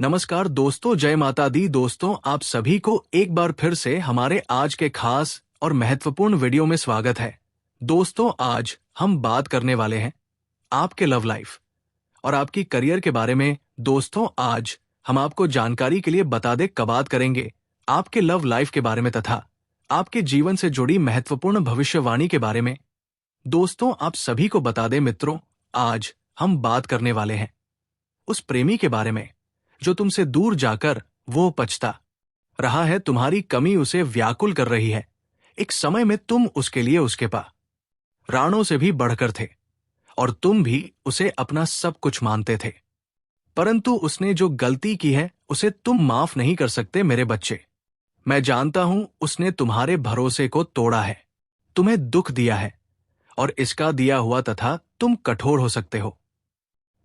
नमस्कार दोस्तों, जय माता दी। दोस्तों, आप सभी को एक बार फिर से हमारे आज के खास और महत्वपूर्ण वीडियो में स्वागत है। दोस्तों, आज हम बात करने वाले हैं आपके लव लाइफ और आपकी करियर के बारे में। दोस्तों, आज हम आपको जानकारी के लिए बता दे बात करेंगे आपके लव लाइफ के बारे में तथा आपके जीवन से जुड़ी महत्वपूर्ण भविष्यवाणी के बारे में। दोस्तों, आप सभी को बता दें मित्रों, आज हम बात करने वाले हैं उस प्रेमी के बारे में जो तुमसे दूर जाकर वो पछता रहा है। तुम्हारी कमी उसे व्याकुल कर रही है। एक समय में तुम उसके लिए उसके राणों से भी बढ़कर थे और तुम भी उसे अपना सब कुछ मानते थे, परंतु उसने जो गलती की है उसे तुम माफ नहीं कर सकते मेरे बच्चे। मैं जानता हूं उसने तुम्हारे भरोसे को तोड़ा है, तुम्हें दुख दिया है और इसका दिया हुआ तथा तुम कठोर हो सकते हो,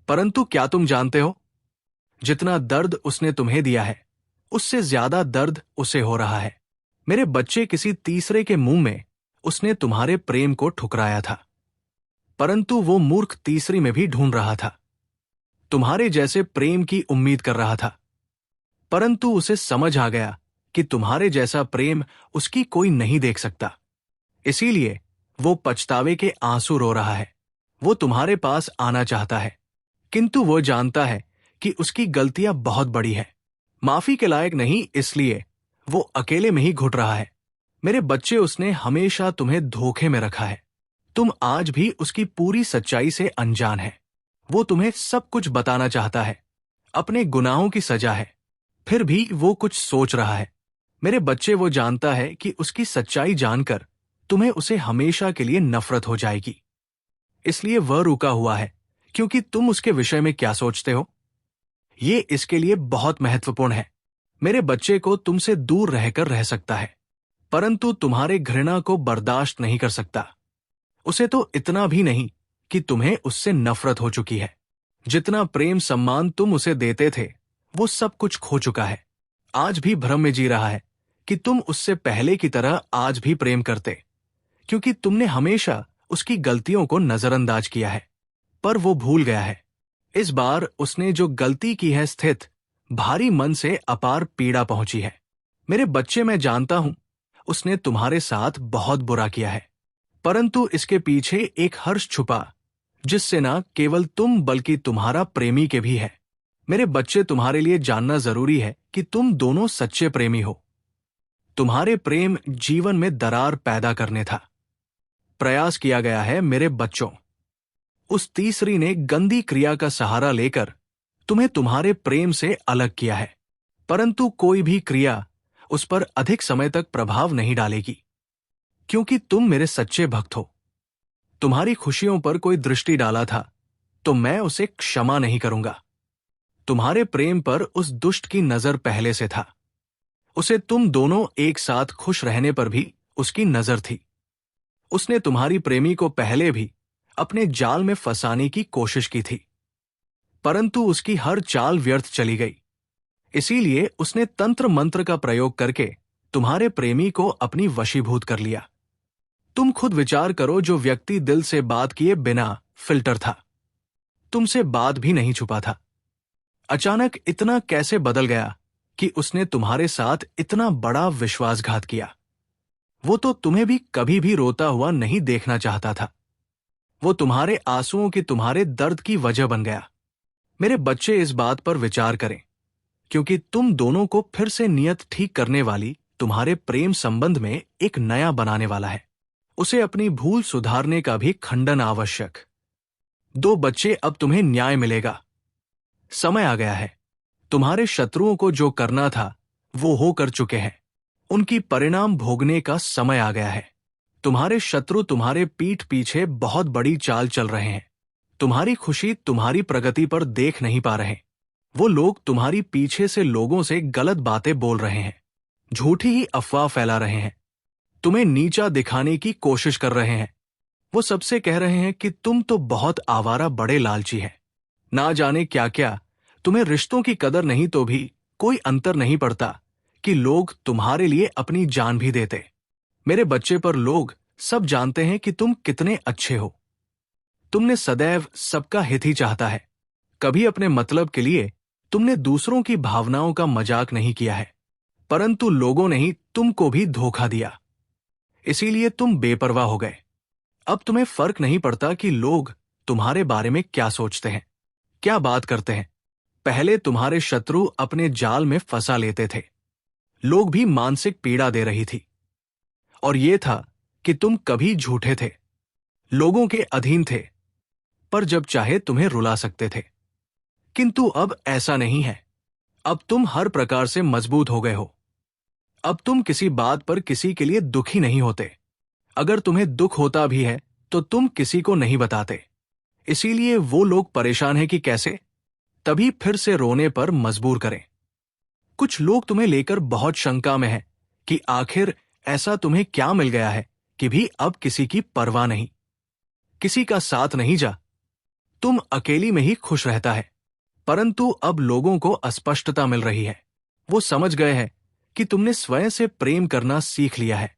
परंतु क्या तुम जानते हो जितना दर्द उसने तुम्हें दिया है उससे ज्यादा दर्द उसे हो रहा है मेरे बच्चे। किसी तीसरे के मुंह में उसने तुम्हारे प्रेम को ठुकराया था, परंतु वो मूर्ख तीसरी में भी ढूंढ रहा था। तुम्हारे जैसे प्रेम की उम्मीद कर रहा था, परंतु उसे समझ आ गया कि तुम्हारे जैसा प्रेम उसकी कोई नहीं देख सकता। इसीलिए वो पछतावे के आंसू रो रहा है। वो तुम्हारे पास आना चाहता है, किंतु वो जानता है कि उसकी गलतियां बहुत बड़ी है, माफी के लायक नहीं, इसलिए वो अकेले में ही घुट रहा है मेरे बच्चे। उसने हमेशा तुम्हें धोखे में रखा है। तुम आज भी उसकी पूरी सच्चाई से अनजान है। वो तुम्हें सब कुछ बताना चाहता है, अपने गुनाहों की सजा है, फिर भी वो कुछ सोच रहा है मेरे बच्चे। वो जानता है कि उसकी सच्चाई जानकर तुम्हें उसे हमेशा के लिए नफरत हो जाएगी, इसलिए वह रुका हुआ है। क्योंकि तुम उसके विषय में क्या सोचते हो, ये इसके लिए बहुत महत्वपूर्ण है। मेरे बच्चे को तुमसे दूर रहकर रह सकता है, परंतु तुम्हारे घृणा को बर्दाश्त नहीं कर सकता। उसे तो इतना भी नहीं कि तुम्हें उससे नफरत हो चुकी है। जितना प्रेम सम्मान तुम उसे देते थे वो सब कुछ खो चुका है। आज भी भ्रम में जी रहा है कि तुम उससे पहले की तरह आज भी प्रेम करते, क्योंकि तुमने हमेशा उसकी गलतियों को नजरअंदाज किया है। पर वो भूल गया है। इस बार उसने जो गलती की है स्थित भारी मन से अपार पीड़ा पहुंची है मेरे बच्चे। मैं जानता हूं उसने तुम्हारे साथ बहुत बुरा किया है, परंतु इसके पीछे एक हर्ष छुपा जिससे न केवल तुम बल्कि तुम्हारा प्रेमी के भी है मेरे बच्चे। तुम्हारे लिए जानना जरूरी है कि तुम दोनों सच्चे प्रेमी हो। तुम्हारे प्रेम जीवन में दरार पैदा करने था प्रयास किया गया है मेरे बच्चों। उस तीसरी ने गंदी क्रिया का सहारा लेकर तुम्हें तुम्हारे प्रेम से अलग किया है, परंतु कोई भी क्रिया उस पर अधिक समय तक प्रभाव नहीं डालेगी, क्योंकि तुम मेरे सच्चे भक्त हो। तुम्हारी खुशियों पर कोई दृष्टि डाला था तो मैं उसे क्षमा नहीं करूंगा। तुम्हारे प्रेम पर उस दुष्ट की नजर पहले से था। उसे तुम दोनों एक साथ खुश रहने पर भी उसकी नजर थी। उसने तुम्हारी प्रेमी को पहले भी अपने जाल में फंसाने की कोशिश की थी, परंतु उसकी हर चाल व्यर्थ चली गई। इसीलिए उसने तंत्र मंत्र का प्रयोग करके तुम्हारे प्रेमी को अपनी वशीभूत कर लिया। तुम खुद विचार करो, जो व्यक्ति दिल से बात किए बिना फिल्टर था, तुमसे बात भी नहीं छुपा था, अचानक इतना कैसे बदल गया कि उसने तुम्हारे साथ इतना बड़ा विश्वासघात किया। वो तो तुम्हें भी कभी भी रोता हुआ नहीं देखना चाहता था। वो तुम्हारे आंसुओं की, तुम्हारे दर्द की वजह बन गया मेरे बच्चे। इस बात पर विचार करें, क्योंकि तुम दोनों को फिर से नियत ठीक करने वाली तुम्हारे प्रेम संबंध में एक नया बनाने वाला है। उसे अपनी भूल सुधारने का भी खंडन आवश्यक। दो बच्चे, अब तुम्हें न्याय मिलेगा। समय आ गया है। तुम्हारे शत्रुओं को जो करना था वो हो कर चुके हैं। उनकी परिणाम भोगने का समय आ गया है। तुम्हारे शत्रु तुम्हारे पीठ पीछे बहुत बड़ी चाल चल रहे हैं। तुम्हारी खुशी, तुम्हारी प्रगति पर देख नहीं पा रहे। वो लोग तुम्हारी पीछे से लोगों से गलत बातें बोल रहे हैं, झूठी ही अफवाह फैला रहे हैं, तुम्हें नीचा दिखाने की कोशिश कर रहे हैं। वो सबसे कह रहे हैं कि तुम तो बहुत आवारा, बड़े लालची हैं, ना जाने क्या क्या। तुम्हें रिश्तों की कदर नहीं तो भी कोई अंतर नहीं पड़ता कि लोग तुम्हारे लिए अपनी जान भी देते मेरे बच्चे। पर लोग सब जानते हैं कि तुम कितने अच्छे हो। तुमने सदैव सबका हित ही चाहता है, कभी अपने मतलब के लिए तुमने दूसरों की भावनाओं का मजाक नहीं किया है, परंतु लोगों ने ही तुमको भी धोखा दिया, इसीलिए तुम बेपरवाह हो गए। अब तुम्हें फर्क नहीं पड़ता कि लोग तुम्हारे बारे में क्या सोचते हैं, क्या बात करते हैं। पहले तुम्हारे शत्रु अपने जाल में फंसा लेते थे, लोग भी मानसिक पीड़ा दे रही थी, और यह था कि तुम कभी झूठे थे, लोगों के अधीन थे, पर जब चाहे तुम्हें रुला सकते थे। किंतु अब ऐसा नहीं है। अब तुम हर प्रकार से मजबूत हो गए हो। अब तुम किसी बात पर किसी के लिए दुखी नहीं होते। अगर तुम्हें दुख होता भी है तो तुम किसी को नहीं बताते, इसीलिए वो लोग परेशान हैं कि कैसे तभी फिर से रोने पर मजबूर करें। कुछ लोग तुम्हें लेकर बहुत शंका में हैं कि आखिर ऐसा तुम्हें क्या मिल गया है कि भी अब किसी की परवाह नहीं, किसी का साथ नहीं जा, तुम अकेली में ही खुश रहता है। परंतु अब लोगों को अस्पष्टता मिल रही है। वो समझ गए हैं कि तुमने स्वयं से प्रेम करना सीख लिया है।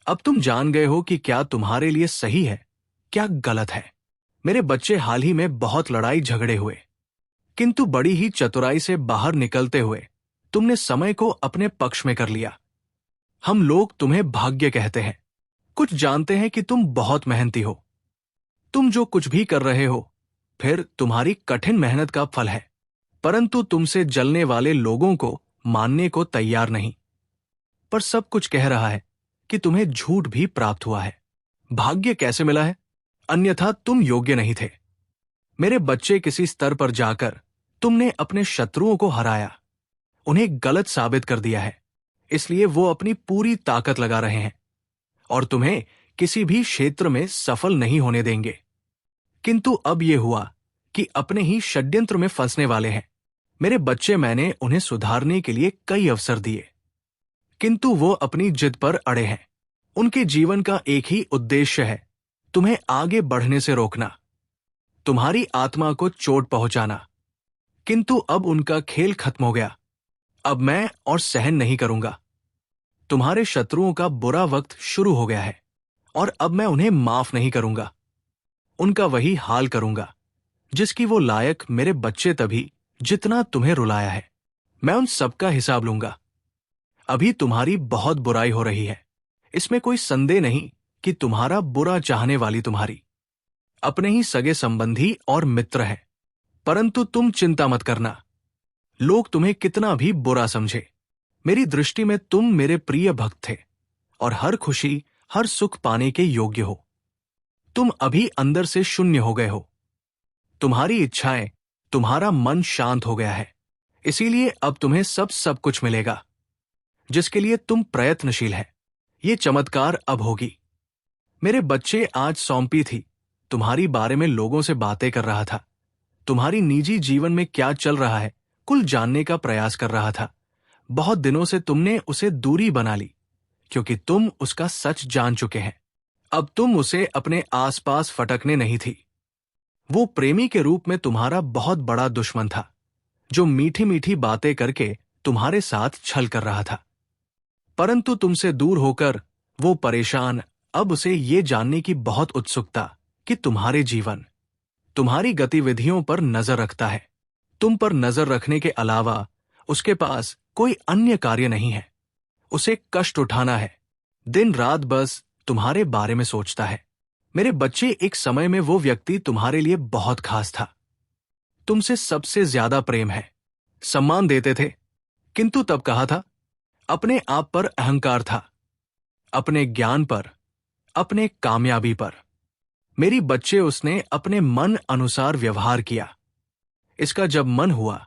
अब तुम जान गए हो कि क्या तुम्हारे लिए सही है, क्या गलत है। मेरे बच्चे, हाल ही में बहुत लड़ाई झगड़े हुए, किंतु बड़ी ही चतुराई से बाहर निकलते हुए तुमने समय को अपने पक्ष में कर लिया। हम लोग तुम्हें भाग्य कहते हैं। कुछ जानते हैं कि तुम बहुत मेहनती हो। तुम जो कुछ भी कर रहे हो फिर तुम्हारी कठिन मेहनत का फल है, परंतु तुमसे जलने वाले लोगों को मानने को तैयार नहीं। पर सब कुछ कह रहा है कि तुम्हें झूठ भी प्राप्त हुआ है। भाग्य कैसे मिला है? अन्यथा तुम योग्य नहीं थे। मेरे बच्चे, किसी स्तर पर जाकर तुमने अपने शत्रुओं को हराया, उन्हें गलत साबित कर दिया है, इसलिए वो अपनी पूरी ताकत लगा रहे हैं और तुम्हें किसी भी क्षेत्र में सफल नहीं होने देंगे। किंतु अब यह हुआ कि अपने ही षड्यंत्र में फंसने वाले हैं। मेरे बच्चे, मैंने उन्हें सुधारने के लिए कई अवसर दिए, किंतु वो अपनी जिद पर अड़े हैं। उनके जीवन का एक ही उद्देश्य है, तुम्हें आगे बढ़ने से रोकना, तुम्हारी आत्मा को चोट पहुंचाना। किंतु अब उनका खेल खत्म हो गया। अब मैं और सहन नहीं करूंगा। तुम्हारे शत्रुओं का बुरा वक्त शुरू हो गया है और अब मैं उन्हें माफ नहीं करूंगा। उनका वही हाल करूंगा जिसकी वो लायक। मेरे बच्चे, तभी जितना तुम्हें रुलाया है मैं उन सबका हिसाब लूंगा। अभी तुम्हारी बहुत बुराई हो रही है, इसमें कोई संदेह नहीं कि तुम्हारा बुरा चाहने वाली तुम्हारी अपने ही सगे संबंधी और मित्र है। परंतु तुम चिंता मत करना, लोग तुम्हें कितना भी बुरा समझे, मेरी दृष्टि में तुम मेरे प्रिय भक्त थे और हर खुशी, हर सुख पाने के योग्य हो। तुम अभी अंदर से शून्य हो गए हो। तुम्हारी इच्छाएं, तुम्हारा मन शांत हो गया है, इसीलिए अब तुम्हें सब कुछ मिलेगा जिसके लिए तुम प्रयत्नशील है। ये चमत्कार अब होगी। मेरे बच्चे, आज सौंपी थी तुम्हारी बारे में लोगों से बातें कर रहा था। तुम्हारी निजी जीवन में क्या चल रहा है कुल जानने का प्रयास कर रहा था। बहुत दिनों से तुमने उसे दूरी बना ली क्योंकि तुम उसका सच जान चुके हैं। अब तुम उसे अपने आसपास फटकने नहीं थी। वो प्रेमी के रूप में तुम्हारा बहुत बड़ा दुश्मन था, जो मीठी मीठी बातें करके तुम्हारे साथ छल कर रहा था। परंतु तुमसे दूर होकर वो परेशान, अब उसे ये जानने की बहुत उत्सुकता कि तुम्हारे जीवन, तुम्हारी गतिविधियों पर नजर रखता है। तुम पर नजर रखने के अलावा उसके पास कोई अन्य कार्य नहीं है। उसे कष्ट उठाना है, दिन रात बस तुम्हारे बारे में सोचता है। मेरे बच्चे, एक समय में वो व्यक्ति तुम्हारे लिए बहुत खास था। तुमसे सबसे ज्यादा प्रेम है, सम्मान देते थे, किंतु तब कहा था अपने आप पर अहंकार था, अपने ज्ञान पर, अपने कामयाबी पर। मेरी बच्चे, उसने अपने मन अनुसार व्यवहार किया। इसका जब मन हुआ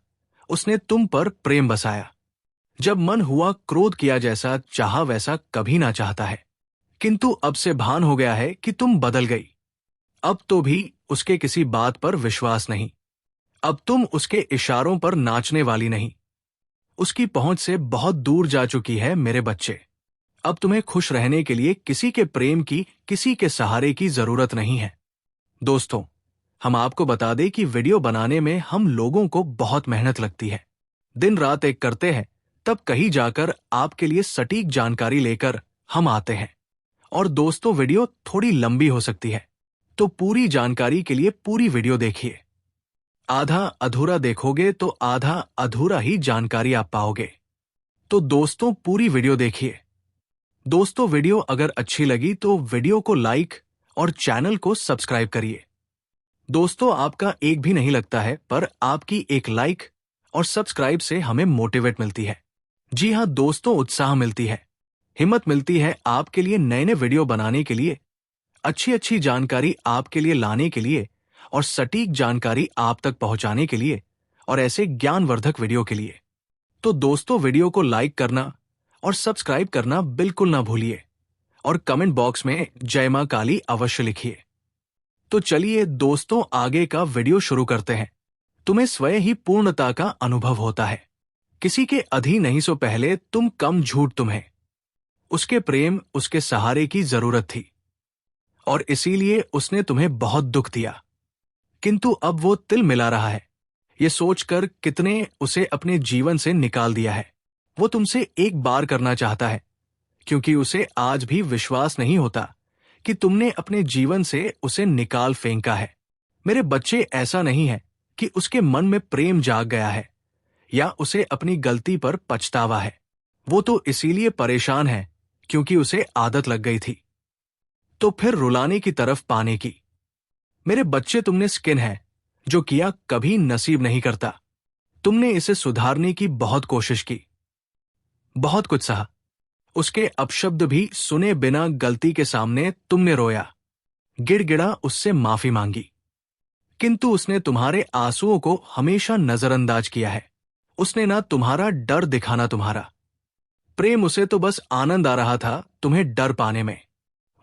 उसने तुम पर प्रेम बसाया। जब मन हुआ क्रोध किया, जैसा चाहा वैसा कभी ना चाहता है। किंतु अब से भान हो गया है कि तुम बदल गई। अब तो भी उसके किसी बात पर विश्वास नहीं। अब तुम उसके इशारों पर नाचने वाली नहीं। उसकी पहुंच से बहुत दूर जा चुकी है मेरे बच्चे। अब तुम्हें खुश रहने के लिए किसी के प्रेम की, किसी के सहारे की जरूरत नहीं है। दोस्तों, हम आपको बता दें कि वीडियो बनाने में हम लोगों को बहुत मेहनत लगती है। दिन रात एक करते हैं, तब कहीं जाकर आपके लिए सटीक जानकारी लेकर हम आते हैं। और दोस्तों, वीडियो थोड़ी लंबी हो सकती है, तो पूरी जानकारी के लिए पूरी वीडियो देखिए। आधा अधूरा देखोगे तो आधा अधूरा ही जानकारी आप पाओगे। तो दोस्तों पूरी वीडियो देखिए। दोस्तों वीडियो अगर अच्छी लगी तो वीडियो को लाइक और चैनल को सब्सक्राइब करिए। दोस्तों आपका एक भी नहीं लगता है, पर आपकी एक लाइक और सब्सक्राइब से हमें मोटिवेट मिलती है। जी हाँ दोस्तों, उत्साह मिलती है, हिम्मत मिलती है आपके लिए नए नए वीडियो बनाने के लिए, अच्छी अच्छी जानकारी आपके लिए लाने के लिए और सटीक जानकारी आप तक पहुंचाने के लिए और ऐसे ज्ञानवर्धक वीडियो के लिए। तो दोस्तों वीडियो को लाइक करना और सब्सक्राइब करना बिल्कुल ना भूलिए और कमेंट बॉक्स में जय मां काली अवश्य लिखिए। तो चलिए दोस्तों आगे का वीडियो शुरू करते हैं। तुम्हें स्वयं ही पूर्णता का अनुभव होता है, किसी के अधीन नहीं सो पहले तुम कम झूठ तुम्हें, उसके प्रेम उसके सहारे की जरूरत थी और इसीलिए उसने तुम्हें बहुत दुख दिया, किंतु अब वो तिल मिला रहा है ये सोचकर कितने उसे अपने जीवन से निकाल दिया है। वो तुमसे एक बार करना चाहता है, क्योंकि उसे आज भी विश्वास नहीं होता कि तुमने अपने जीवन से उसे निकाल फेंका है। मेरे बच्चे, ऐसा नहीं है कि उसके मन में प्रेम जाग गया है या उसे अपनी गलती पर पछतावा है। वो तो इसीलिए परेशान है क्योंकि उसे आदत लग गई थी, तो फिर रुलाने की तरफ पाने की। मेरे बच्चे, तुमने स्किन है जो किया कभी नसीब नहीं करता। तुमने इसे सुधारने की बहुत कोशिश की, बहुत कुछ सहा, उसके अपशब्द भी सुने बिना गलती के सामने तुमने रोया, गिड़गिड़ा उससे माफी मांगी, किंतु उसने तुम्हारे आंसुओं को हमेशा नजरअंदाज किया है। उसने ना तुम्हारा डर दिखाना तुम्हारा प्रेम, उसे तो बस आनंद आ रहा था तुम्हें डर पाने में।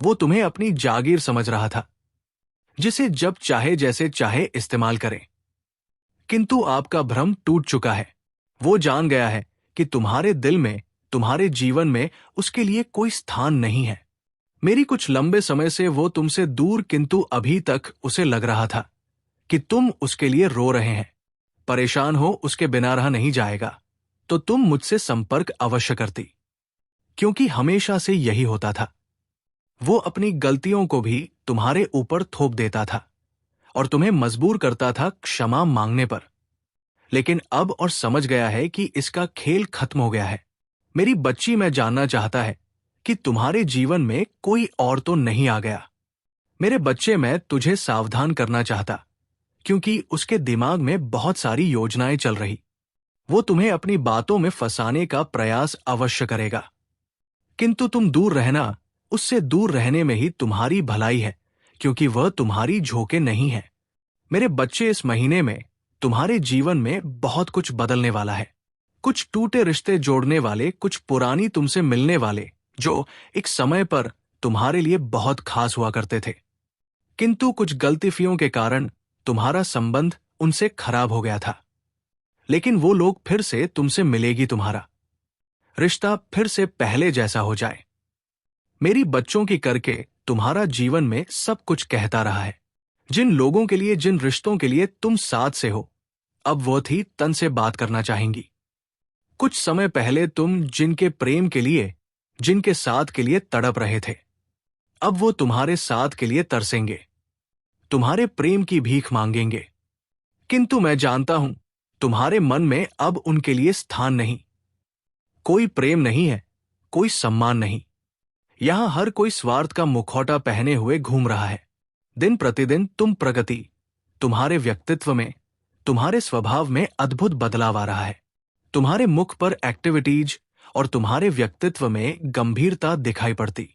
वो तुम्हें अपनी जागीर समझ रहा था जिसे जब चाहे जैसे चाहे इस्तेमाल करे, किंतु आपका भ्रम टूट चुका है। वो जान गया है कि तुम्हारे दिल में, तुम्हारे जीवन में उसके लिए कोई स्थान नहीं है। मेरी कुछ लंबे समय से वो तुमसे दूर, किंतु अभी तक उसे लग रहा था कि तुम उसके लिए रो रहे हैं, परेशान हो, उसके बिना रहा नहीं जाएगा, तो तुम मुझसे संपर्क अवश्य करती, क्योंकि हमेशा से यही होता था। वो अपनी गलतियों को भी तुम्हारे ऊपर थोप देता था और तुम्हें मजबूर करता था क्षमा मांगने पर, लेकिन अब और समझ गया है कि इसका खेल खत्म हो गया है। मेरी बच्ची, मैं जानना चाहता है कि तुम्हारे जीवन में कोई और तो नहीं आ गया। मेरे बच्चे, मैं तुझे सावधान करना चाहता, क्योंकि उसके दिमाग में बहुत सारी योजनाएं चल रही। वो तुम्हें अपनी बातों में फंसाने का प्रयास अवश्य करेगा, किंतु तुम दूर रहना, उससे दूर रहने में ही तुम्हारी भलाई है, क्योंकि वह तुम्हारी झोंके नहीं है। मेरे बच्चे, इस महीने में तुम्हारे जीवन में बहुत कुछ बदलने वाला है। कुछ टूटे रिश्ते जोड़ने वाले, कुछ पुरानी तुमसे मिलने वाले जो एक समय पर तुम्हारे लिए बहुत खास हुआ करते थे, किंतु कुछ गलतियों के कारण तुम्हारा संबंध उनसे खराब हो गया था। लेकिन वो लोग फिर से तुमसे मिलेगी, तुम्हारा रिश्ता फिर से पहले जैसा हो जाए। मेरी बच्चों की करके तुम्हारा जीवन में सब कुछ कहता रहा है। जिन लोगों के लिए, जिन रिश्तों के लिए तुम साथ से हो, अब वो थी तन से बात करना चाहेंगी। कुछ समय पहले तुम जिनके प्रेम के लिए, जिनके साथ के लिए तड़प रहे थे, अब वो तुम्हारे साथ के लिए तरसेंगे, तुम्हारे प्रेम की भीख मांगेंगे, किंतु मैं जानता हूं तुम्हारे मन में अब उनके लिए स्थान नहीं। कोई प्रेम नहीं है, कोई सम्मान नहीं। यहां हर कोई स्वार्थ का मुखौटा पहने हुए घूम रहा है। दिन प्रतिदिन तुम प्रगति, तुम्हारे व्यक्तित्व में, तुम्हारे स्वभाव में अद्भुत बदलाव आ रहा है। तुम्हारे मुख पर एक्टिविटीज और तुम्हारे व्यक्तित्व में गंभीरता दिखाई पड़ती।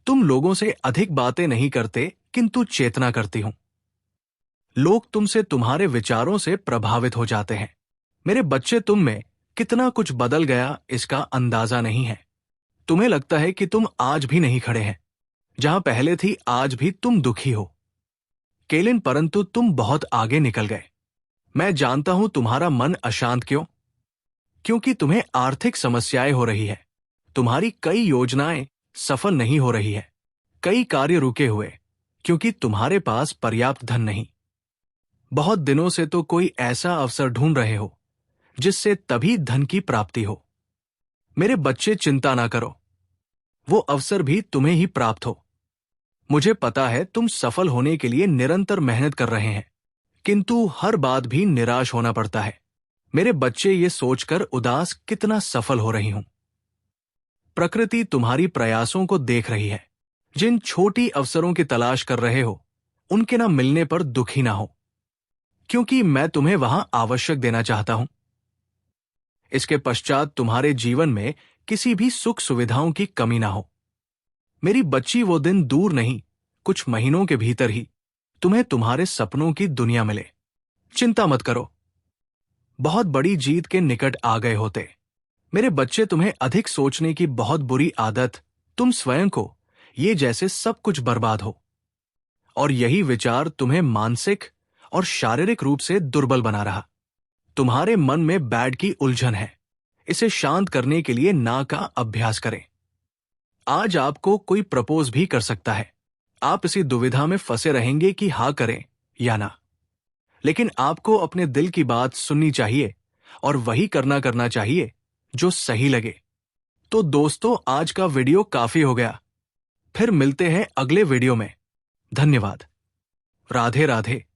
तुम लोगों से अधिक बातें नहीं करते, किंतु चेतना करती हूं। लोग तुमसे, तुम्हारे विचारों से प्रभावित हो जाते हैं। मेरे बच्चे, तुम में कितना कुछ बदल गया इसका अंदाजा नहीं है। तुम्हें लगता है कि तुम आज भी नहीं खड़े हैं जहां पहले थी, आज भी तुम दुखी हो केलिन, परंतु तुम बहुत आगे निकल गए। मैं जानता हूं तुम्हारा मन अशांत क्यों, क्योंकि तुम्हें आर्थिक समस्याएं हो रही है। तुम्हारी कई योजनाएं सफल नहीं हो रही है, कई कार्य रुके हुए, क्योंकि तुम्हारे पास पर्याप्त धन नहीं। बहुत दिनों से तो कोई ऐसा अवसर ढूंढ रहे हो जिससे तभी धन की प्राप्ति हो। मेरे बच्चे, चिंता ना करो, वो अवसर भी तुम्हें ही प्राप्त हो। मुझे पता है तुम सफल होने के लिए निरंतर मेहनत कर रहे हैं, किंतु हर बात भी निराश होना पड़ता है। मेरे बच्चे ये सोचकर उदास कितना सफल हो रही हूं। प्रकृति तुम्हारी प्रयासों को देख रही है। जिन छोटी अवसरों की तलाश कर रहे हो, उनके ना मिलने पर दुखी ना हो, क्योंकि मैं तुम्हें वहां आवश्यक देना चाहता हूं। इसके पश्चात तुम्हारे जीवन में किसी भी सुख सुविधाओं की कमी ना हो। मेरी बच्ची, वो दिन दूर नहीं, कुछ महीनों के भीतर ही तुम्हें तुम्हारे सपनों की दुनिया मिले। चिंता मत करो, बहुत बड़ी जीत के निकट आ गए होते। मेरे बच्चे, तुम्हें अधिक सोचने की बहुत बुरी आदत तुम स्वयं को, ये जैसे सब कुछ बर्बाद हो, और यही विचार तुम्हें मानसिक और शारीरिक रूप से दुर्बल बना रहा। तुम्हारे मन में बैड की उलझन है। इसे शांत करने के लिए ना का अभ्यास करें। आज आपको कोई प्रपोज भी कर सकता है। आप इसी दुविधा में फंसे रहेंगे कि हाँ करें या ना। लेकिन आपको अपने दिल की बात सुननी चाहिए और वही करना चाहिए जो सही लगे। तो दोस्तों, आज का वीडियो काफी हो गया। फिर मिलते हैं अगले वीडियो में। धन्यवाद। राधे राधे।